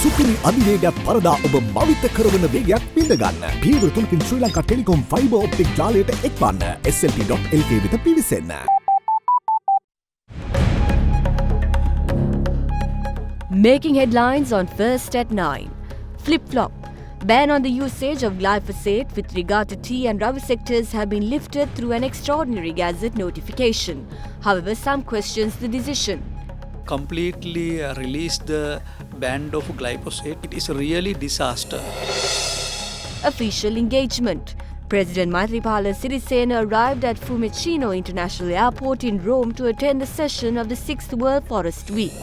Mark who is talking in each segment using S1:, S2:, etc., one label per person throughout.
S1: සුපිරි අධිවේගයක් පරදා ඔබ මවිත කරවන වේගයක් විඳගන්න. පියවර තුනකින් Sri Lanka telecom fibre optic ජාලයට එක්වන්න. slp.lk වෙත පිවිසෙන්න.
S2: Making headlines on First at 9. Flip-flop. Ban on the usage of glyphosate with regard to tea and rubber sectors have been lifted through an extraordinary gazette notification. However, some questions the decision.
S3: Completely release the ban of glyphosate. It is really disaster.
S2: Official engagement. President Maithripala Sirisena arrived at Fiumicino International Airport in Rome to attend the session of the 6th World Forest Week.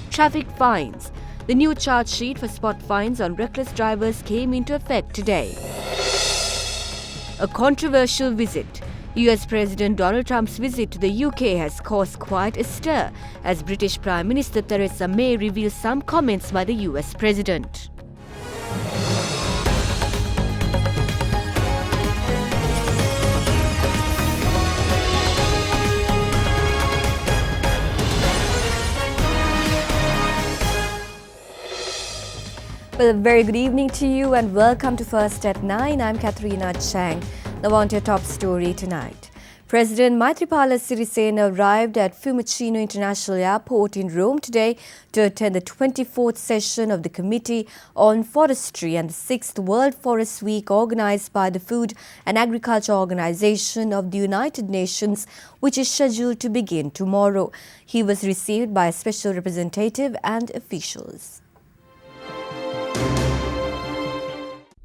S2: Traffic fines. The new charge sheet for spot fines on reckless drivers came into effect today. A controversial visit. US President Donald Trump's visit to the UK has caused quite a stir as British Prime Minister Theresa May revealed some comments by the US President. Well, a very good evening to you and welcome to First at 9. I'm Katharina Chang. Now on to your top story tonight. President Maithripala Sirisena arrived at Fiumicino International Airport in Rome today to attend the 24th session of the Committee on Forestry and the 6th World Forest Week organised by the Food and Agriculture Organization of the United Nations, which is scheduled to begin tomorrow. He was received by a special representative and officials.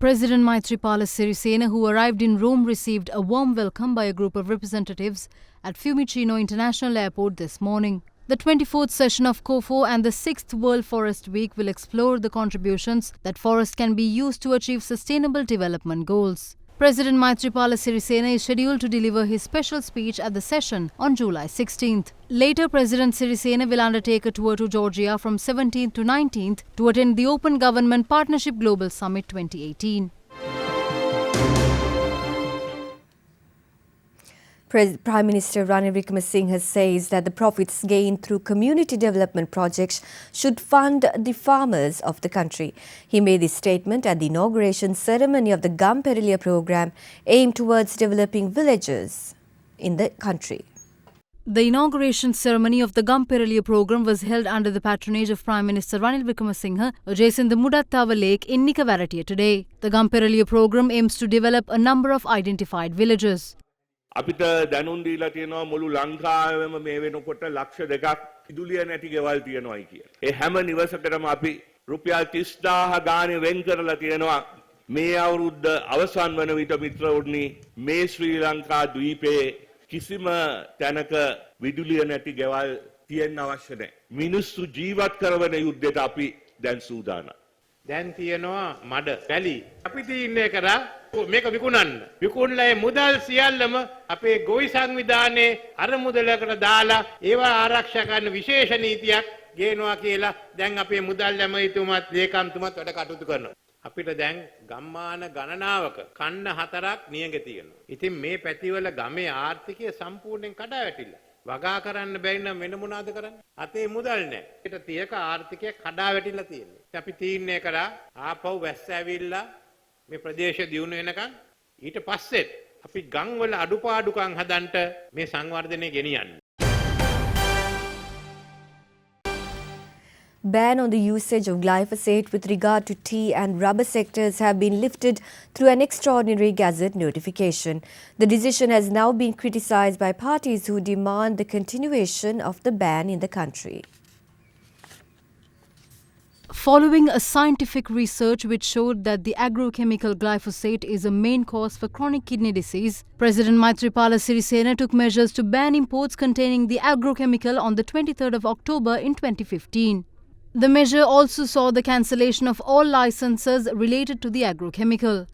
S4: President Maithripala Sirisena, who arrived in Rome, received a warm welcome by a group of representatives at Fiumicino International Airport this morning. The 24th session of COFO and the 6th World Forest Week will explore the contributions that forests can be used to achieve sustainable development goals. President Maithripala Sirisena is scheduled to deliver his special speech at the session on July 16th. Later, President Sirisena will undertake a tour to Georgia from 17th to 19th to attend the Open Government Partnership Global Summit 2018.
S2: Prime Minister Ranil Wickremesinghe says that the profits gained through community development projects should fund the farmers of the country. He made this statement at the inauguration ceremony of the Gampereliya program aimed towards developing villages in the country.
S4: The inauguration ceremony of the Gampereliya program was held under the patronage of Prime Minister Ranil Wickremesinghe adjacent the Mudattava Lake in Nikavaratiya today. The Gampereliya program aims to develop a number of identified villages.
S5: අපිට දැනුම් දීලා තියෙනවා මුළු ලංකාවෙම මේ වෙනකොට ලක්ෂ 2ක් ඉදුලිය නැති ගෙවල් තියෙනවායි කියලා. ඒ හැම නිවසකටම අපි රුපියල් 30000 ගානේ වෙන් කරලා තියෙනවා. මේ අවුරුද්ද අවසන් වන විට මිත්‍රවරුනි මේ ශ්‍රී ලංකා ද්වීපයේ කිසිම තැනක විදුලිය නැති ගෙවල් තියෙන්න අවශ්‍ය නැහැ. මිනිස්සු ජීවත් කරවන යුද්ධයට අපි දැන් සූදානම්.
S6: දැන් තියෙනවා මඩ පැලි. අපි තීරණය කරා මේක විකුණන්න. විකුණලා ඒ මුදල් සියල්ලම අපේ ගොවි සංවිධානයේ අර මුදලකට දාලා ඒවා ආරක්ෂා කරන විශේෂ නීතියක් ගේනවා කියලා දැන් අපේ මුදල් ඇමතිතුමත් ලේකම්තුමත් වැඩ කටයුතු කරනවා. අපිට දැන් ගම්මාන ගණනාවක කන්න 4ක් නියඟ තියෙනවා. ඉතින් මේ පැතිවල ගමේ ආර්ථිකය සම්පූර්ණයෙන් කඩා වැටිලා. වගා කරන්න බැරි නම් වෙන මොනවද කරන්නේ? අතේ මුදල් නැහැ. ඒකට තියක ආර්ථිකය කඩා වැටිලා තියෙනවා. අපි තීරණය කරා ආපහු වැස්ස ඇවිල්ලා මේ ප්‍රදේශ දියුණු වෙනකන් ඊට පස්සෙත් අපි ගම් වල අඩුපාඩුකම් හදන්න මේ සංවර්ධනය ගෙනියන්න.
S2: Ban on the usage of glyphosate with regard to tea and rubber sectors have been lifted through an extraordinary gazette notification. The decision has now been criticized by parties who demand the continuation of the ban in the country.
S4: Following a scientific research which showed that the agrochemical glyphosate is a main cause for chronic kidney disease, President Maithripala Sirisena took measures to ban imports containing the agrochemical on the 23rd of October in 2015. The measure also saw the cancellation of all licenses related to the agrochemical.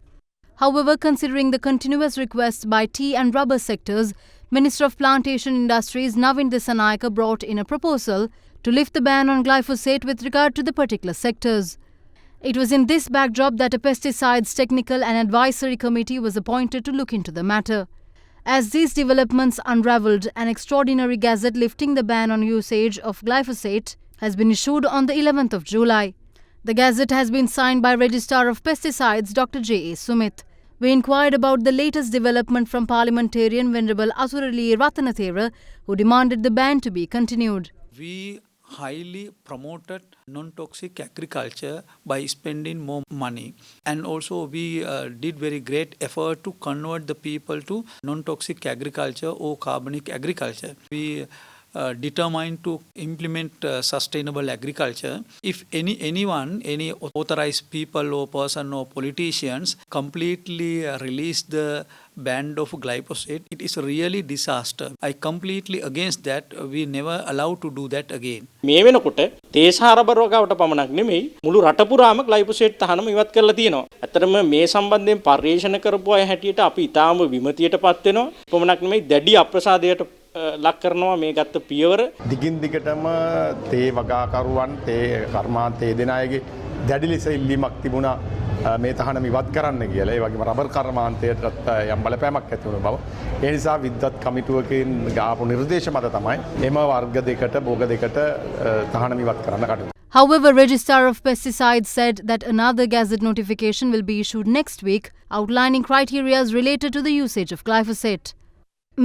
S4: However, considering the continuous requests by tea and rubber sectors, Minister of Plantation Industries Navin Dissanayake brought in a proposal to lift the ban on glyphosate with regard to the particular sectors. It was in this backdrop that a pesticides technical and advisory committee was appointed to look into the matter. As these developments unravelled, an extraordinary gazette lifting the ban on usage of glyphosate has been issued on the 11th of July. The gazette has been signed by Registrar of Pesticides Dr. J.A. Sumit. We inquired about the latest development from Parliamentarian Venerable Asurali Ratanathera, who demanded the ban to be continued.
S3: We highly promoted non-toxic agriculture by spending more money, and also we did very great effort to convert the people to non-toxic agriculture or carbonic agriculture. We determined to implement sustainable agriculture. If any authorized people or person or politicians completely release the ban of glyphosate, it is really disaster. I completely against that. We never allowed to do that again.
S7: මේ වෙනකොට තේසාරබර වගාවට පමණක් නෙමෙයි මුළු රට පුරාම ග්ලයිෆොසේට් තහනම ඉවත් කරලා තියෙනවා. ඇත්තටම මේ සම්බන්ධයෙන් පරිශන කරපු අය හැටියට අපි ඊටාම විමතියටපත් වෙනවා. පමණක් නෙමෙයි දැඩි අප්‍රසාදයට ලක් කරනවා මේ ගත්ත පියවර.
S8: දිගින් දිගටම තේ වගාකරුවන් තේ කර්මාන්තයේ දෙන අයගේ දැඩි ලෙස ඉල්ලීමක් තිබුණා මේ තහනම ඉවත් කරන්න කියලා. ඒ වගේම රබර් කර්මාන්තයටත් යම් බලපෑමක් ඇති වුණ බව. ඒ නිසා විද්වත් කමිටුවකින් ගාපු නිර්දේශ මත තමයි එම වර්ග දෙකට භෝග දෙකට තහනම ඉවත් කරන්න කටයුතු.
S4: However, Registrar of Pesticides said that another gazette notification will be issued next week outlining criteria related to the usage of glyphosate.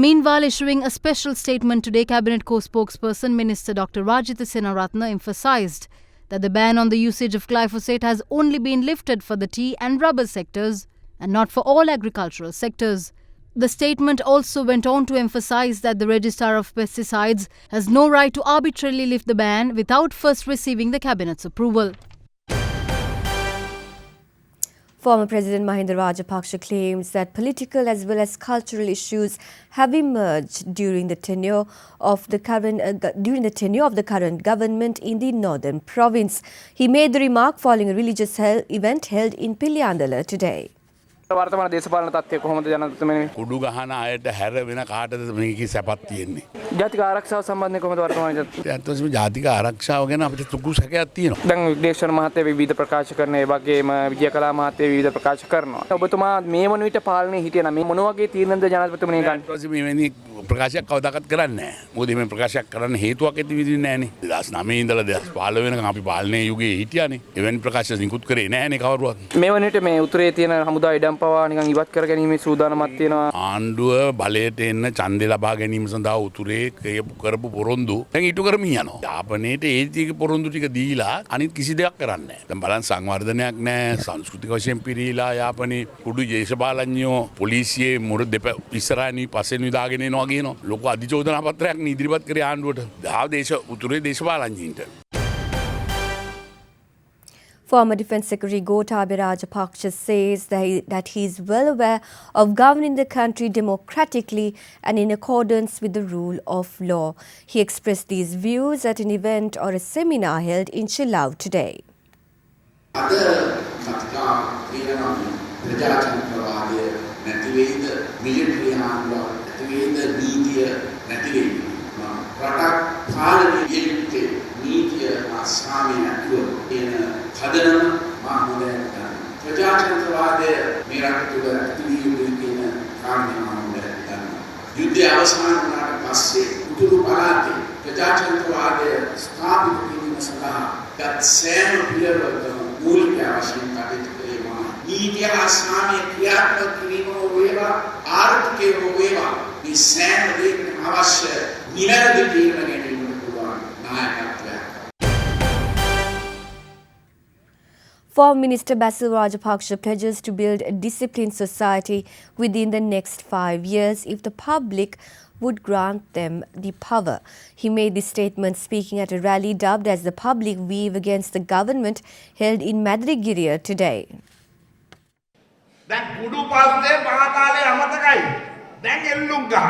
S4: Meanwhile, issuing a special statement today, Cabinet co-spokesperson Minister Dr. Rajitha Senaratne emphasized that the ban on the usage of glyphosate has only been lifted for the tea and rubber sectors and not for all agricultural sectors. The statement also went on to emphasize that the Registrar of Pesticides has no right to arbitrarily lift the ban without first receiving the Cabinet's approval.
S2: Former President Mahinda Rajapaksa claims that political as well as cultural issues have emerged during the tenure of the current government in the northern province. He made the remark following a religious event held in Piliyandala today.
S9: වර්තමාන දේශපාලන තත්ත්වය කොහොමද ජනාධිපතිතුමනි?
S10: කුඩු ගහන අයට හැර වෙන කාටද මේකේ සැපක් තියෙන්නේ?
S9: ජාතික ආරක්ෂාව සම්බන්ධයෙන් කොහොමද වර්තමාන
S10: ඇත්තටම ජාතික ආරක්ෂාව ගැන අපිට සුකු සැකයක් තියෙනවා.
S9: දැන් විදේශන මහත්තයා විවිධ ප්‍රකාශ කරන ඒ වගේම විජයකලා මහත්තයා විවිධ ප්‍රකාශ කරනවා. ඔබතුමා මේ වන විට පාලනයේ හිටියනම් මේ මොන වගේ තීරණද ජනාධිපතිතුමනි ගන්න?
S10: ඊට මෙවැනි ප්‍රකාශයක් කවදාකවත් කරන්නේ නැහැ. මොකද මේ ප්‍රකාශයක් කරන්න හේතුවක් ඇති විදිහේ නැහැනේ. 2009 ඉඳලා 2015 වෙනකම් අපි පාලනයේ යුගයේ හිටියානේ. එවැනි ප්‍රකාශ නිකුත් කරේ නැහැනේ කවුරුවත්.
S9: මේ වන විට මේ උතුරේ තියෙන හමුදා ඉඩම් පවා නිකන් ඉවත් කර ගැනීමේ සූදානමක් තියෙනවා.
S10: ආණ්ඩුව බලයට එන්න ඡන්දේ ලබා ගැනීම සඳහා උතුරේ කරපු පොරොන්දු දැන් ඊට කරමින් යනවා. යාපනයේට ඒ ටික පොරොන්දු ටික දීලා අනිත් කිසි දෙයක් කරන්නේ නැහැ. දැන් බලන්න සංවර්ධනයක් නැහැ, සංස්කෘතික වශයෙන් පිරීලා යාපනයේ කුඩු දේශපාලඥයෝ පොලිසියේ මුර දෙප ඉස්සරහින් පස්සෙන් විදාගෙන එනවා කියනවා. ලොකු අධිචෝදනා පත්‍රයක් ඉදිරිපත් කරේ ආණ්ඩුවට. උතුරේ දේශපාලඥයින්ට.
S2: Former Defence Secretary Gotabaya Rajapaksa says that he is well aware of governing the country democratically and in accordance with the rule of law. He expressed these views at an event or a seminar held in Shillong today.
S11: හදනම මා හොඳයි ගන්න. ප්‍රජාතන්ත්‍රවාදය මේ රට තුළ ඇතිවී යුතු කියන කාරණේ මා හොඳයි ගන්න. යුද්ධය අවසන් වුණාට පස්සේ උතුරු පළාතේ ප්‍රජාතන්ත්‍රවාදය ස්ථාපිත කිරීම සඳහා ගත් සෑම පිළිවෙලකම මූලික අවශ්‍යම කටයුතු කළේ මා. නීතිය ආසාමයේ ක්‍රියාත්මක කිරීම වේවා ආර්ථිකය වේවා මේ සෑම දෙයකම අවශ්‍ය නිවැරදි තීරණ ගැනීමට පුළුවන් නායකත්වයක්.
S2: Former Minister Basil Rajapaksa pledges to build a disciplined society within the next 5 years if the public would grant them the power. He made this statement speaking at a rally dubbed as the Public Weave Against the Government held in Madragiriya today.
S5: දැන් කුඩු පස්සේ පහතාලේ අමතකයි. දැන් එල්ලුම් ගහ.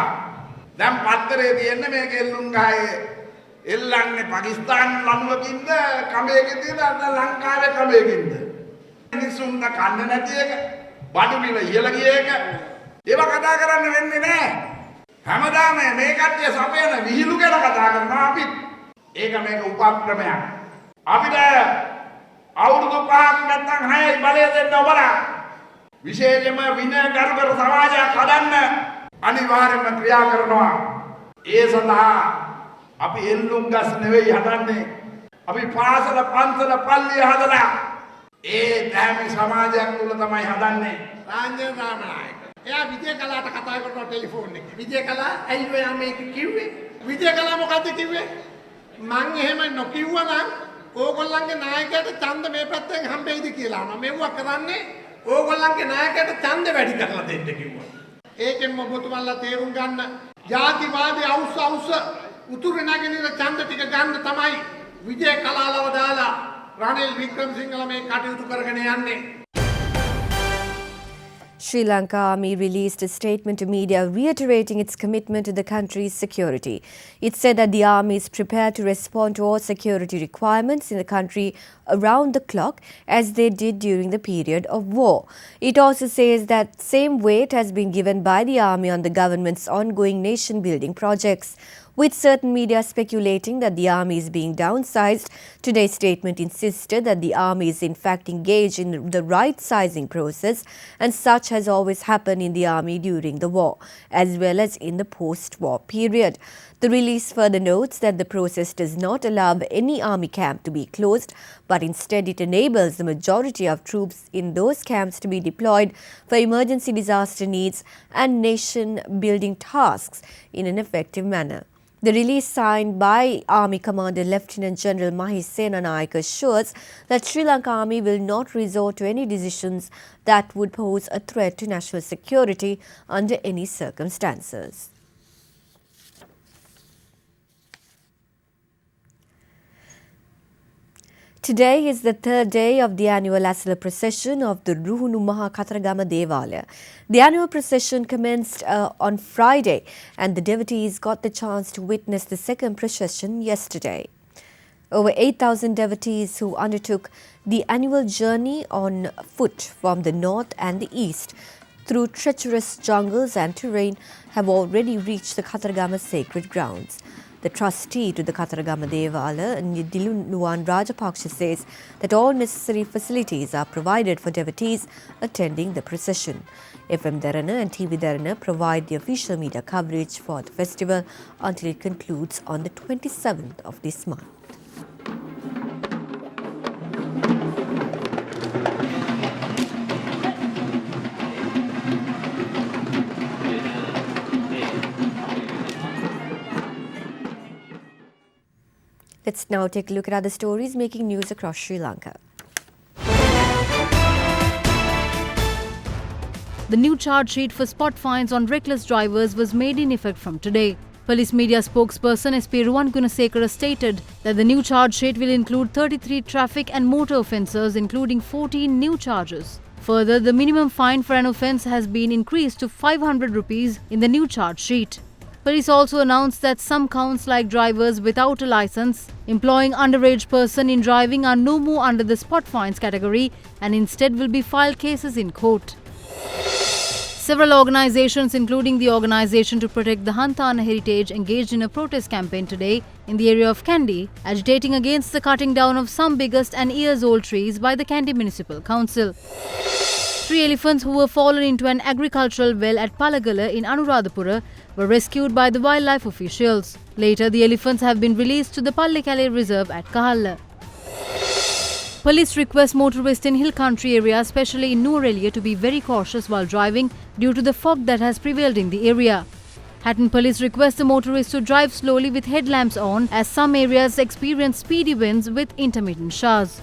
S5: දැන් පත්තරේ තියෙන්නේ මේක එල්ලුම් ගහේ එල්ලන්නේ පාකිස්තාන් ලනුවකින්ද කඹයකින්ද ලංකාවේ කඹයකින්ද මිනිසුන්ව කන්න නැති එක බඩු මිල ඉහළ ගිය එක ඒව කතා කරන්න වෙන්නේ නැහැ හැමදාම මේ කට්ටිය සපයන විහිළු ගැන කතා කරනවා අපි ඒක මේක උපක්‍රමයක් අපිට අවුරුදු 5ක් නැත්නම් 6යි බලය දෙන්න ඔබලා විශේෂයෙන්ම විනයගරුකර සමාජයක් හදන්න අනිවාර්යයෙන්ම ක්‍රියා කරනවා ඒ සඳහා අපි එල්ලුම් ගස් නෙවෙයි හදන්නේ
S11: අපි පාසල පන්සල පල්ලිය හදලා ඒ දැහැමි සමාජයක් තුල තමයි හදන්නේ. රාජ්‍ය රාමනායක. එයා විජය කලාට කතා කරන ටෙලිෆෝන් එකේ. විජය කලා ඇයි ඔයා මේක කිව්වේ? විජය කලා මොකද්ද කිව්වේ? මං එහෙම නොකිව්වනම් ඕගොල්ලන්ගේ නායකයාට ඡන්ද මේ පැත්තෙන් හම්බෙයිද කියලා අහනවා. මෙව්වා කරන්නේ ඕගොල්ලන්ගේ නායකයාට ඡන්ද වැඩි කරලා දෙන්න කිව්වා. ඒකෙන්ම ඔබතුමන්ලා තේරුම් ගන්න ජාතිවාදී අවුස්ස උතුරු නැගෙනහිර ඡන්ද ටික ගන්න තමයි විජය කලාලව දාලා රනිල් වික්‍රමසිංහල මේ කටයුතු කරගෙන යන්නේ.
S2: Sri Lanka Army released a statement to media reiterating its commitment to the country's security. It said that the army is prepared to respond to all security requirements in the country around the clock as they did during the period of war. It also says that same weight has been given by the army on the government's ongoing nation-building projects. With certain media speculating that the army is being downsized, today's statement insisted that the army is in fact engaged in the right-sizing process, and such has always happened in the army during the war, as well as in the post-war period. The release further notes that the process does not allow any army camp to be closed, but instead it enables the majority of troops in those camps to be deployed for emergency disaster needs and nation-building tasks in an effective manner. The release signed by Army Commander Lieutenant General Mahish Senanayake assures that Sri Lanka Army will not resort to any decisions that would pose a threat to national security under any circumstances. Today is the third day of the annual Asala procession of the Ruhunu Maha Kataragama Devalaya. The annual procession commenced on Friday, and the devotees got the chance to witness the second procession yesterday. Over 8,000 devotees who undertook the annual journey on foot from the north and the east through treacherous jungles and terrain have already reached the Kataragama sacred grounds. The trustee to the Kataragama Devala, Nidilunuwan Rajapaksha, says that all necessary facilities are provided for devotees attending the procession. FM Derana and TV Derana provide the official media coverage for the festival until it concludes on the 27th of this month. Let's now take a look at other stories making news across Sri Lanka.
S4: The new charge sheet for spot fines on reckless drivers was made in effect from today. Police media spokesperson SP Ruwan Gunasekara stated that the new charge sheet will include 33 traffic and motor offences, including 14 new charges. Further, the minimum fine for an offence has been increased to 500 rupees in the new charge sheet. Police also announced that some counts like drivers without a licence, employing underage person in driving are no more under the spot fines category and instead will be filed cases in court. Several organisations, including the Organisation to Protect the Hantana Heritage, engaged in a protest campaign today in the area of Kandy, agitating against the cutting down of some biggest and years-old trees by the Kandy Municipal Council. 3 elephants who were fallen into an agricultural well at Palagala in Anuradhapura were rescued by the wildlife officials. Later, the elephants have been released to the Pallekale Reserve at Kahalla. Police request motorists in hill country area, especially in Nuwara, to be very cautious while driving due to the fog that has prevailed in the area. Hatton Police request the motorists to drive slowly with headlamps on, as some areas experience speedy winds with intermittent showers.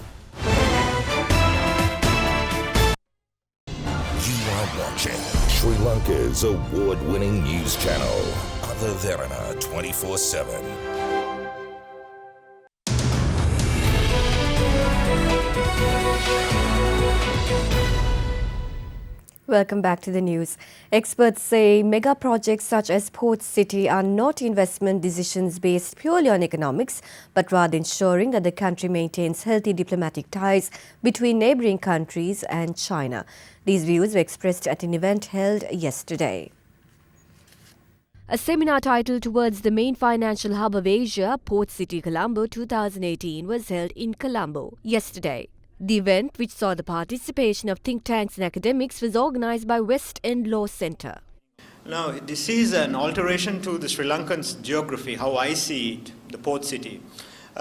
S12: Watching Sri Lanka's award-winning news channel, Derana 24/7.
S2: Welcome back to the news. Experts say mega projects such as Port City are not investment decisions based purely on economics, but rather ensuring that the country maintains healthy diplomatic ties between neighbouring countries and China. These views were expressed at an event held yesterday. A seminar titled Towards the Main Financial Hub of Asia, Port City, Colombo 2018 was held in Colombo yesterday. The event, which saw the participation of think tanks and academics, was organised by West End Law Centre.
S13: Now, this is an alteration to the Sri Lankan's geography, how I see it, the port city.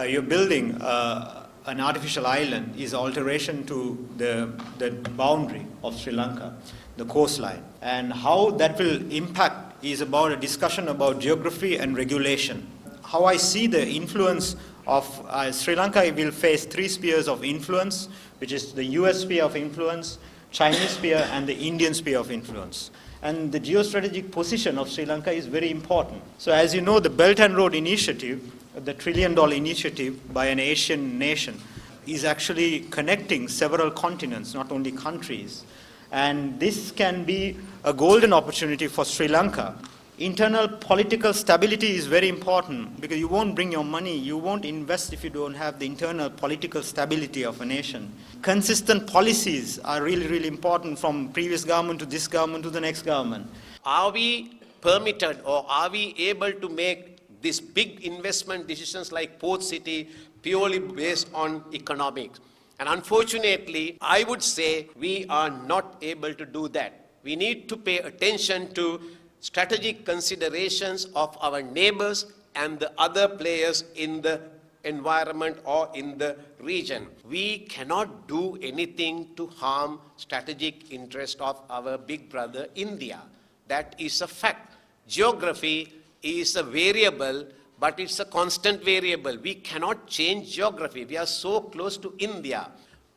S13: you're building an artificial island is alteration to the boundary of Sri Lanka, the coastline. And how that will impact is about a discussion about geography and regulation. How I see the influence of Sri Lanka will face three spheres of influence, which is the US sphere of influence, Chinese sphere, and the Indian sphere of influence. And the geostrategic position of Sri Lanka is very important. So as you know, the Belt and Road Initiative, the $1 trillion initiative by an Asian nation, is actually connecting several continents, not only countries. And this can be a golden opportunity for Sri Lanka. Internal political stability is very important because you won't bring your money, you won't invest if you don't have the internal political stability of a nation. Consistent policies are really, really important from previous government to this government to the next government.
S14: Are we permitted or are we able to make these big investment decisions like Port City purely based on economics? And unfortunately, I would say we are not able to do that. We need to pay attention to strategic considerations of our neighbors and the other players in the environment or in the region. We cannot do anything to harm strategic interest of our big brother India. That is a fact. Geography is a variable, but it's a constant variable. We cannot change geography. We are so close to India.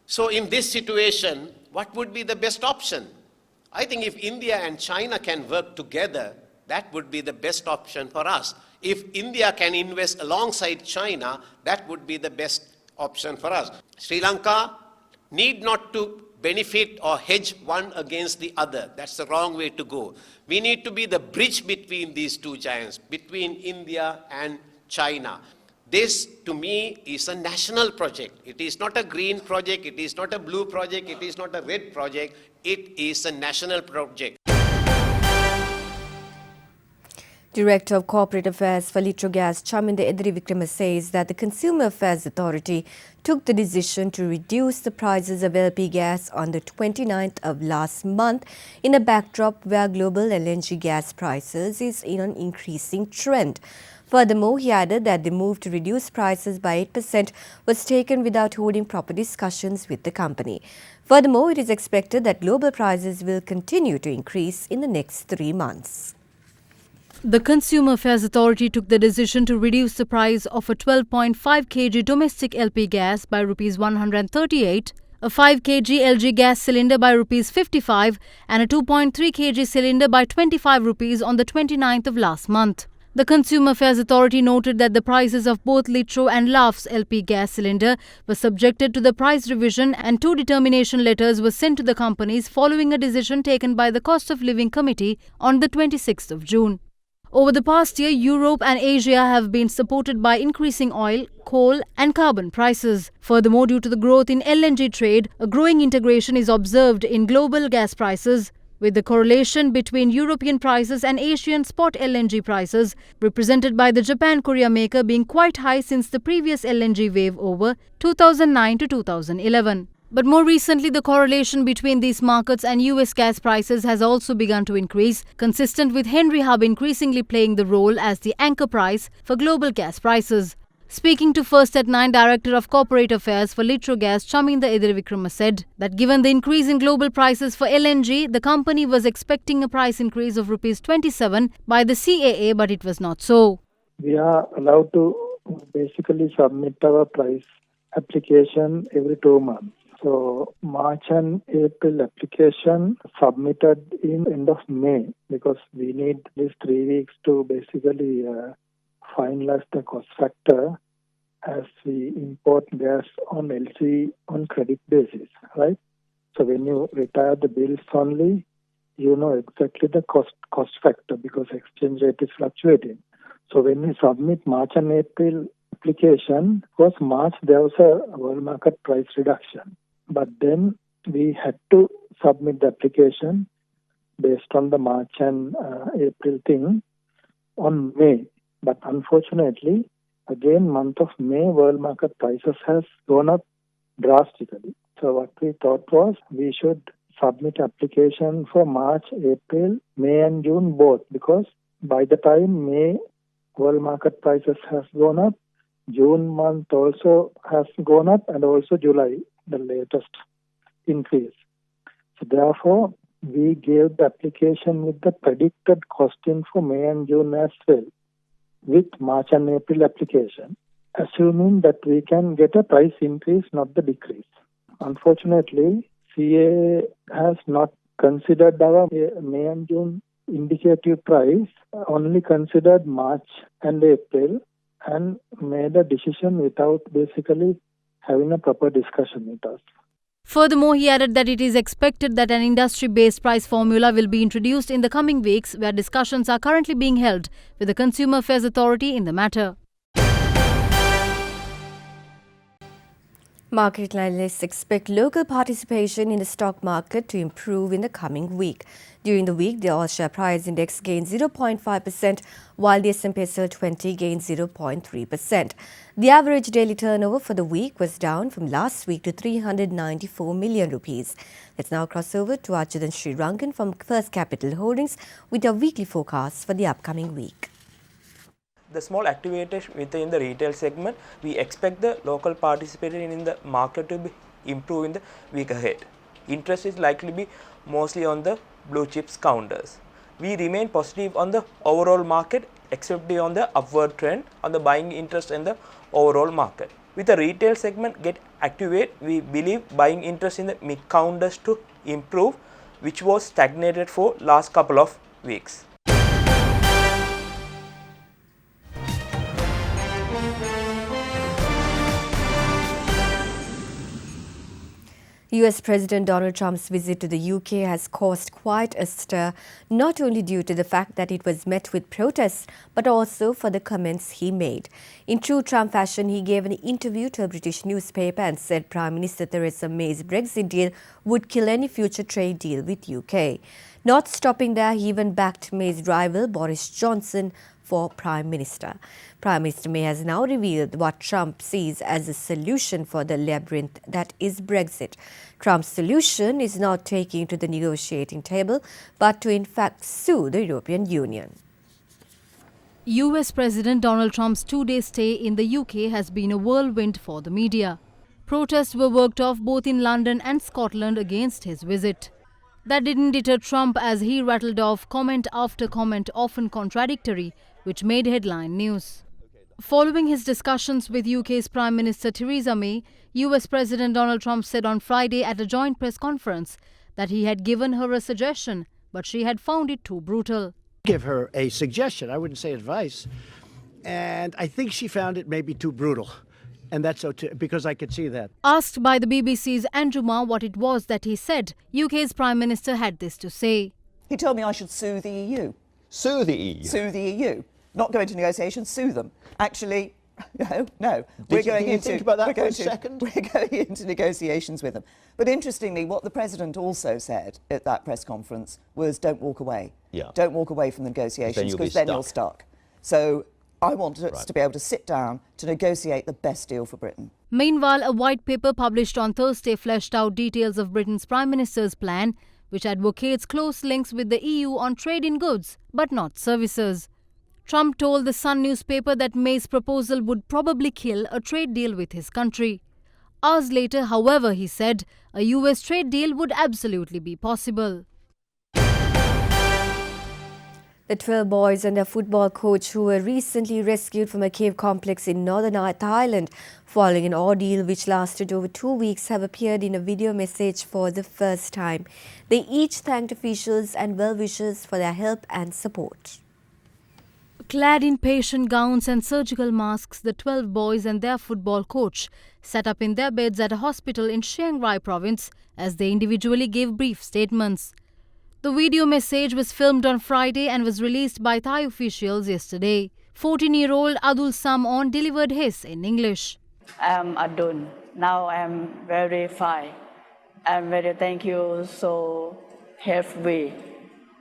S14: So in this situation, what would be the best option? I think if India and China can work together, that would be the best option for us. If India can invest alongside China, that would be the best option for us. Sri Lanka need not to benefit or hedge one against the other. That's the wrong way to go. We need to be the bridge between these two giants, between India and China. This, to me, is a national project. It is not a green project, it is not a blue project, it is not a red project. It is a national project.
S2: Director of Corporate Affairs for Litrogas, Chaminda Edrivikrama, says that the Consumer Affairs Authority took the decision to reduce the prices of LP gas on the 29th of last month in a backdrop where global LNG gas prices is in an increasing trend. Furthermore, he added that the move to reduce prices by 8% was taken without holding proper discussions with the company. Furthermore, it is expected that global prices will continue to increase in the next 3 months.
S4: The Consumer Affairs Authority took the decision to reduce the price of a 12.5 kg domestic LP gas by Rs 138, a 5 kg LG gas cylinder by Rs 55 and a 2.3 kg cylinder by 25 rupees on the 29th of last month. The Consumer Affairs Authority noted that the prices of both Litro and Laf's LP gas cylinder were subjected to the price revision and 2 determination letters were sent to the companies following a decision taken by the Cost of Living Committee on the 26th of June. Over the past year, Europe and Asia have been supported by increasing oil, coal and carbon prices. Furthermore, due to the growth in LNG trade, a growing integration is observed in global gas prices, with the correlation between European prices and Asian spot LNG prices represented by the Japan-Korea maker being quite high since the previous LNG wave over 2009 to 2011. But more recently, the correlation between these markets and US gas prices has also begun to increase, consistent with Henry Hub increasingly playing the role as the anchor price for global gas prices. Speaking to First at 9, Director of Corporate Affairs for Litrogas, Chaminda Edrivikrama, said that given the increase in global prices for LNG, the company was expecting a price increase of Rs 27 by the CAA, but it was not so.
S15: We are allowed to basically submit our price application every 2 months. So March and April application submitted in end of May because we need these 3 weeks to basically finalize the cost factor as we import gas on LC on credit basis, right? So when you retire the bills only, you know exactly the cost factor because exchange rate is fluctuating. So when we submit March and April application, because March there was a world market price reduction, but then we had to submit the application based on the March and April thing on May. But unfortunately, again, month of May, world market prices has gone up drastically. So what we thought was we should submit application for March, April, May and June both because by the time May, world market prices has gone up, June month also has gone up, and also July, the latest increase. So therefore, we gave the application with the predicted costing for May and June as well, with March and April application, assuming that we can get a price increase, not the decrease. Unfortunately, CA has not considered our May and June indicative price, only considered March and April, and made a decision without basically having a proper discussion with us.
S4: Furthermore, he added that it is expected that an industry-based price formula will be introduced in the coming weeks, where discussions are currently being held with the Consumer Affairs Authority in the matter.
S2: Market analysts expect local participation in the stock market to improve in the coming week. During the week, the all-share price index gained 0.5%, while the S&P SL 20 gained 0.3%. The average daily turnover for the week was down from last week to 394 million rupees. Let's now cross over to Arjudan Srirangan from First Capital Holdings with a weekly forecast for the upcoming week.
S16: The small activators within the retail segment, we expect the local participation in the market to be improve in the week ahead. Interest is likely to be mostly on the blue chips counters. We remain positive on the overall market, except on the upward trend on the buying interest in the overall market. With the retail segment get activate, we believe buying interest in the mid counters to improve, which was stagnated for last couple of weeks.
S2: US President Donald Trump's visit to the UK has caused quite a stir, not only due to the fact that it was met with protests, but also for the comments he made. In true Trump fashion, he gave an interview to a British newspaper and said Prime Minister Theresa May's Brexit deal would kill any future trade deal with UK. Not stopping there, he even backed May's rival Boris Johnson for Prime Minister. Prime Minister May has now revealed what Trump sees as a solution for the labyrinth that is Brexit. Trump's solution is not taking to the negotiating table, but to in fact sue the European Union.
S4: US President Donald Trump's two-day stay in the UK has been a whirlwind for the media. Protests were worked off both in London and Scotland against his visit. That didn't deter Trump as he rattled off comment after comment, often contradictory, which made headline news. Following his discussions with UK's Prime Minister Theresa May, US President Donald Trump said on Friday at a joint press conference that he had given her a suggestion, but she had found it too brutal.
S17: Give her a suggestion, I wouldn't say advice, and I think she found it maybe too brutal. And that's okay, because I could see that.
S4: Asked by the BBC's Andrew Marr what it was that he said, UK's Prime Minister had this to say.
S18: He told me I should sue the EU.
S19: Sue the EU?
S18: Sue the EU. Not go into negotiations, sue them. Actually, no.
S19: Did you think about that for a second?
S18: We're going into negotiations with them. But interestingly, what the President also said at that press conference was don't walk away.
S19: Yeah.
S18: Don't walk away from the negotiations because then you're stuck. So I want us to be able to sit down to negotiate the best deal for Britain.
S4: Meanwhile, a white paper published on Thursday fleshed out details of Britain's Prime Minister's plan, which advocates close links with the EU on trade in goods, but not services. Trump told the Sun newspaper that May's proposal would probably kill a trade deal with his country. Hours later, however, he said a US trade deal would absolutely be possible.
S2: The 12 boys and their football coach who were recently rescued from a cave complex in northern Thailand following an ordeal which lasted over 2 weeks have appeared in a video message for the first time. They each thanked officials and well-wishers for their help and support.
S4: Clad in patient gowns and surgical masks, the 12 boys and their football coach sat up in their beds at a hospital in Chiang Rai province as they individually gave brief statements. The video message was filmed on Friday and was released by Thai officials yesterday. 14-year-old Adul Samon delivered his in English.
S20: I'm Adul. Now I'm very fine. I'm very thank you so helpful.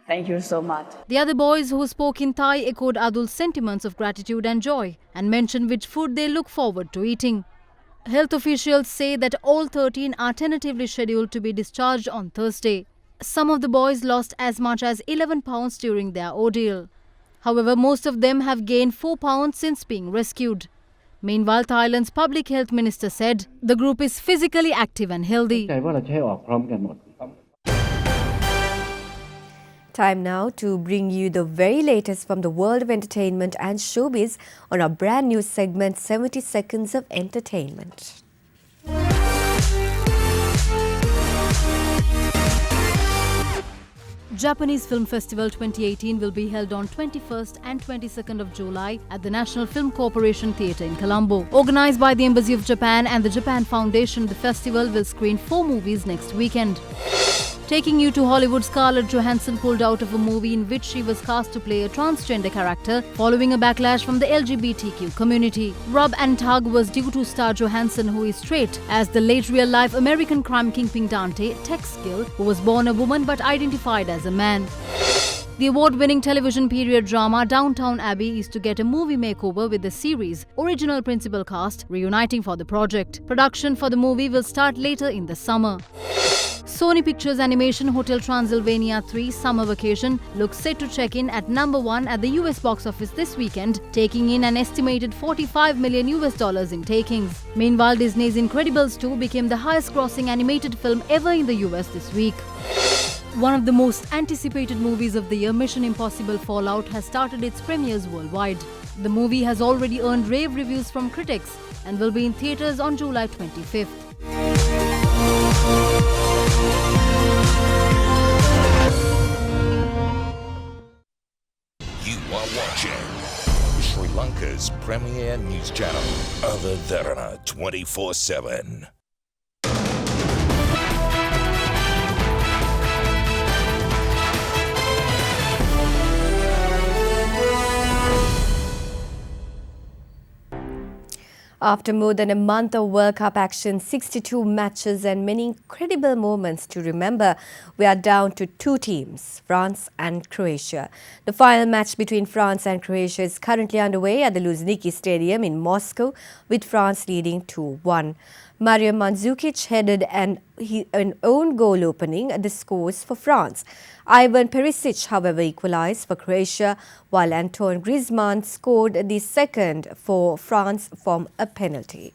S20: Thank you so much.
S4: The other boys who spoke in Thai echoed Adul's sentiments of gratitude and joy and mentioned which food they look forward to eating. Health officials say that all 13 are tentatively scheduled to be discharged on Thursday. Some of the boys lost as much as 11 pounds during their ordeal. However, most of them have gained 4 pounds since being rescued. Meanwhile, Thailand's public health minister said the group is physically active and healthy.
S2: Time now to bring you the very latest from the world of entertainment and showbiz on our brand new segment 70 Seconds of Entertainment.
S4: Japanese Film Festival 2018 will be held on 21st and 22nd of July at the National Film Corporation Theatre in Colombo. Organized by the Embassy of Japan and the Japan Foundation, the festival will screen 4 movies next weekend. Taking you to Hollywood, Scarlett Johansson pulled out of a movie in which she was cast to play a transgender character following a backlash from the LGBTQ community. Rob and Tug was due to star Johansson, who is straight, as the late real-life American crime kingpin Dante Tex Gill, who was born a woman but identified as a man. The award-winning television period drama Downton Abbey is to get a movie makeover with the series' original principal cast reuniting for the project. Production for the movie will start later in the summer. Sony Pictures animation Hotel Transylvania 3 Summer Vacation looks set to check in at number 1 at the US box office this weekend, taking in an estimated $45 million in takings. Meanwhile, Disney's Incredibles 2 became the highest-grossing animated film ever in the US this week. One of the most anticipated movies of the year, Mission Impossible Fallout, has started its premieres worldwide. The movie has already earned rave reviews from critics and will be in theaters on July 25th.
S12: You are watching Sri Lanka's premier news channel, Other Derana 24/7.
S2: After more than a month of World Cup action, 62 matches and many incredible moments to remember, we are down to 2 teams, France and Croatia. The final match between France and Croatia is currently underway at the Luzhniki Stadium in Moscow, with France leading 2-1. Mario Mandzukic headed an own goal opening the scores for France. Ivan Perisic, however, equalized for Croatia, while Antoine Griezmann scored the second for France from a penalty.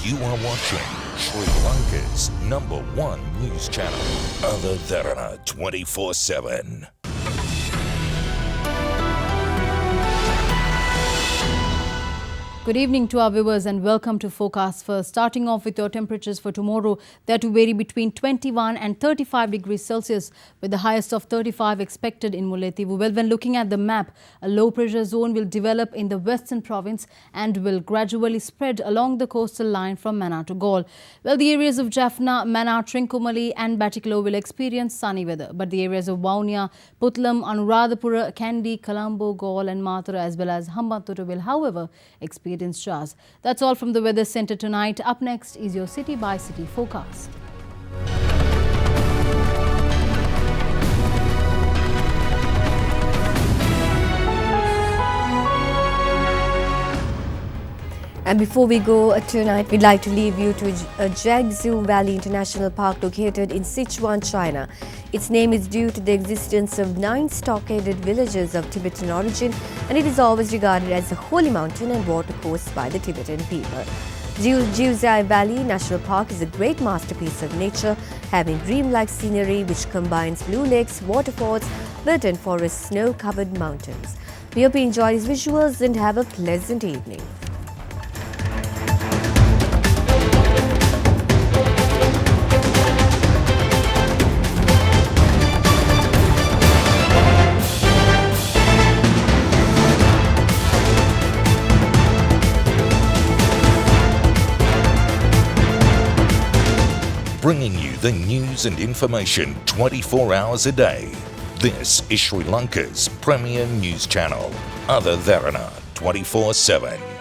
S12: You are watching Sri Lanka's #1 news channel, Other Derana 24/7.
S4: Good evening to our viewers and welcome to Forecast First. Starting off with your temperatures for tomorrow, they are to vary between 21 and 35 degrees Celsius, with the highest of 35 expected in Mullaitivu. Well, when looking at the map, a low pressure zone will develop in the western province and will gradually spread along the coastal line from Mannar to Galle. Well, the areas of Jaffna, Mannar, Trincomalee and Batticaloa will experience sunny weather, but the areas of Vaunia, Putlam, Anuradhapura, Kandy, Colombo, Galle and Mathura as well as Hambantota will, however, experience showers. That's all from the Weather Centre tonight. Up next is your City by City forecast.
S2: And before we go tonight, we'd like to leave you to Jiangsu Valley International Park located in Sichuan, China. Its name is due to the existence of 9 stockaded villages of Tibetan origin, and it is always regarded as a holy mountain and watercourse by the Tibetan people. Jiuzhai Valley National Park is a great masterpiece of nature, having dreamlike scenery which combines blue lakes, waterfalls, verdant forests, snow-covered mountains. We hope you enjoy these visuals and have a pleasant evening.
S12: Bringing you the news and information 24 hours a day. This is Sri Lanka's premier news channel, Other Derana 24/7.